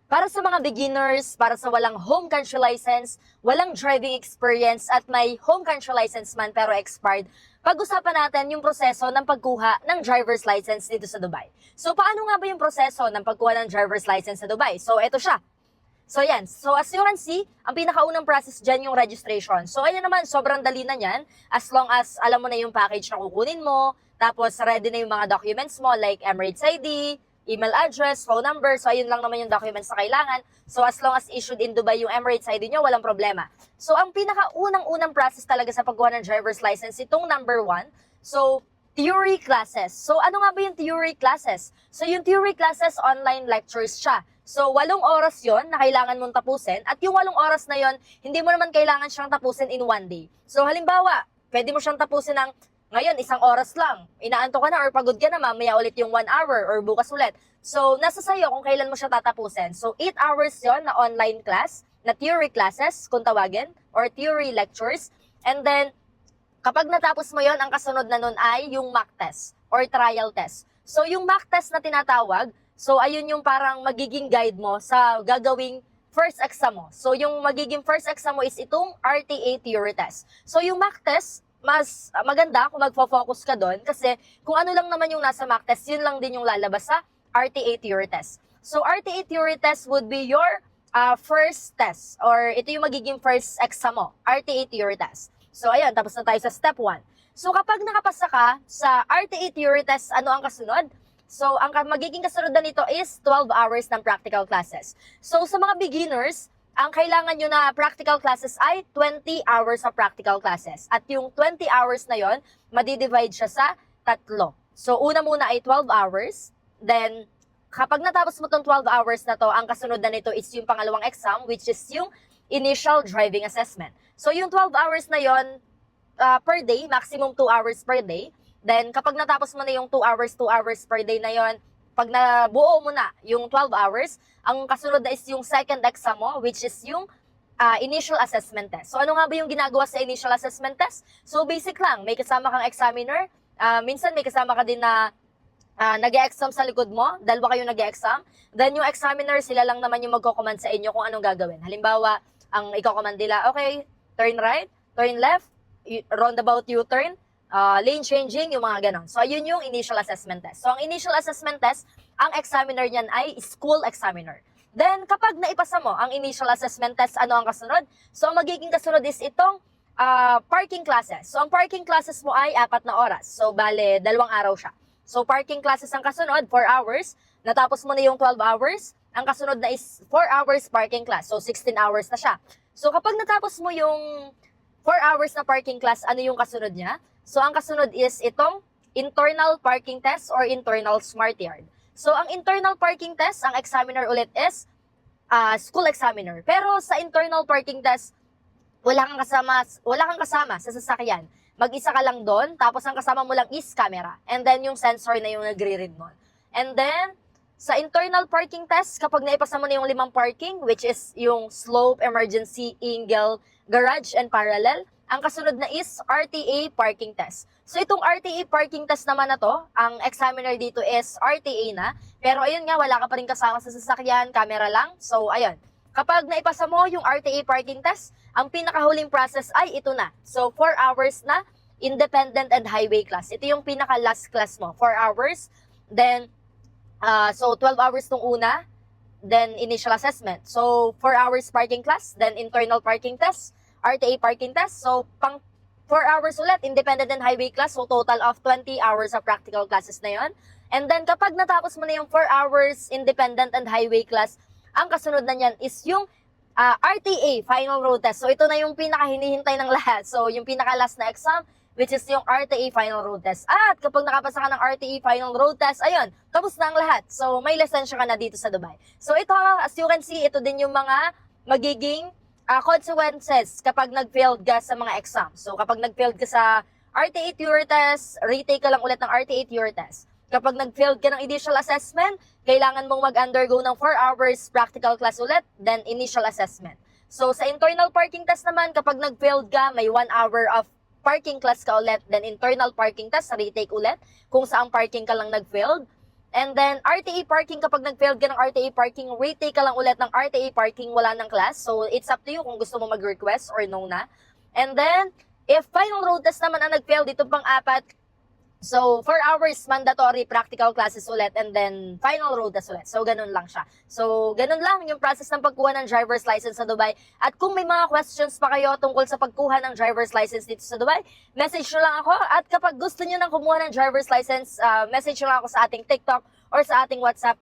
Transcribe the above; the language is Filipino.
Para sa mga beginners, para sa walang home country license, walang driving experience at may home country license man pero expired, pag-usapan natin yung proseso ng pagkuha ng driver's license dito sa Dubai. So paano nga ba yung proseso ng pagkuha ng driver's license sa Dubai? So eto siya. So yan, so as you can see, ang pinakaunang process dyan yung registration. So ayan naman, sobrang dali na yan as long as alam mo na yung package na kukunin mo, tapos ready na yung mga documents mo like Emirates ID, email address, phone number. So ayun lang naman yung documents na kailangan. So as long as issued in Dubai yung Emirates ID nyo, walang problema. So ang pinakaunang-unang process talaga sa pagkuha ng driver's license, itong number 1. So theory classes. So ano nga ba yung theory classes? So yung theory classes, online lectures siya. So 8 oras yon na kailangan mong tapusin at yung 8 oras na yon, hindi mo naman kailangan siyang tapusin in one day. So halimbawa, pwede mo siyang tapusin ng ngayon, 1 oras lang. Inaanto ka na or pagod ka na, mamaya ulit yung 1 hour or bukas ulit. So nasa sayo kung kailan mo siya tatapusin. So 8 hours yon na online class, na theory classes, kung tawagin, or theory lectures. And then, kapag natapos mo yon, ang kasunod na nun ay yung mock test or trial test. So yung mock test na tinatawag, so ayun yung parang magiging guide mo sa gagawing first exam mo. So yung magiging first exam mo is itong RTA theory test. So yung mock test, mas maganda kung magfo-focus ka doon kasi kung ano lang naman yung nasa mock test, yun lang din yung lalabas sa RTA theory test. So RTA theory test would be your first test or ito yung magiging first exam mo, RTA theory test. So ayun, tapos na tayo sa step 1. So kapag nakapasa ka sa RTA theory test, ano ang kasunod? So ang magiging kasunod na nito is 12 hours ng practical classes. So sa mga beginners, ang kailangan nyo na practical classes ay 20 hours of practical classes. At yung 20 hours na yon, madidivide siya sa 3. So una muna ay 12 hours, then kapag natapos mo tong 12 hours na to, ang kasunod na nito is yung pangalawang exam, which is yung initial driving assessment. So yung 12 hours na yon per day, maximum 2 hours per day. Then kapag natapos mo na yung 2 hours per day na yon, pag nabuo mo na yung 12 hours, ang kasunod na is yung second exam mo, which is yung initial assessment test. So ano nga ba yung ginagawa sa initial assessment test? So basic lang, may kasama kang examiner, minsan may kasama ka din na nag-e-exam sa likod mo, dalawa kayo nag-e-exam. Then yung examiner, sila lang naman yung magko-command sa inyo kung anong gagawin. Halimbawa, ang i-command nila, okay, turn right, turn left, roundabout U-turn, lane changing, yung mga ganon. So, ayun yung initial assessment test. So, ang initial assessment test, ang examiner niyan ay school examiner. Then, kapag naipasa mo ang initial assessment test, ano ang kasunod? So, ang magiging kasunod is itong parking classes. So, ang parking classes mo ay 4 na oras. So, bale, 2 araw siya. So, parking classes ang kasunod, 4 hours. Natapos mo na yung 12 hours. Ang kasunod na is 4 hours parking class. So, 16 hours na siya. So, kapag natapos mo yung 4 hours na parking class, ano yung kasunod niya? So, ang kasunod is itong internal parking test or internal smart yard. So, ang internal parking test, ang examiner ulit is school examiner. Pero sa internal parking test, wala kang kasama sa sasakyan. Mag-isa ka lang doon, tapos ang kasama mo lang is camera. And then yung sensor na yung nagre-read nun. And then, sa internal parking test, kapag naipasa mo na yung 5 parking, which is yung slope, emergency, angle, garage, and parallel, ang kasunod na is RTA parking test. So itong RTA parking test naman na to, ang examiner dito is RTA na. Pero ayun nga, wala ka pa rin kasama sa sasakyan, camera lang. So ayun, kapag naipasa mo yung RTA parking test, ang pinakahuling process ay ito na. So 4 hours na independent and highway class. Ito yung pinaka-last class mo, 4 hours. Then, so 12 hours tong una, then initial assessment. So 4 hours parking class, then internal parking test, RTA parking test. So pang 4 hours ulit, independent and highway class. So total of 20 hours of practical classes na yon. And then kapag natapos mo na yung 4 hours independent and highway class, ang kasunod na niyan is yung RTA, final road test. So, ito na yung pinaka-hinihintay ng lahat. So, yung pinaka-last na exam, which is yung RTA final road test. At kapag nakapasa ka ng RTA final road test, ayun, tapos na ang lahat. So, may lisensya ka na dito sa Dubai. So, ito, as you can see, ito din yung mga magiging consequences kapag nag-failed ka sa mga exam. So, kapag nag-failed ka sa RTA theory test, retake ka lang ulit ng RTA theory test. Kapag nag-failed ka ng initial assessment, kailangan mong mag-undergo ng 4 hours practical class ulit, then initial assessment. So, sa internal parking test naman, kapag nag-failed ka, may 1 hour of parking class ka ulit, then internal parking test, retake ulit, kung saang parking ka lang nag-failed. And then, RTA parking, kapag nag-failed ka ng RTA parking, retake ka lang ulit ng RTA parking, wala ng class. So, it's up to you kung gusto mo mag-request or no na. And then, if final road test naman ang nag-fail, dito pang-apat, so, 4 hours mandatory practical classes ulit and then final road test ulit. So, ganun lang siya. So, ganun lang yung process ng pagkuha ng driver's license sa Dubai. At kung may mga questions pa kayo tungkol sa pagkuha ng driver's license dito sa Dubai, message nyo lang ako. At kapag gusto nyo nang kumuha ng driver's license, message nyo lang ako sa ating TikTok or sa ating WhatsApp.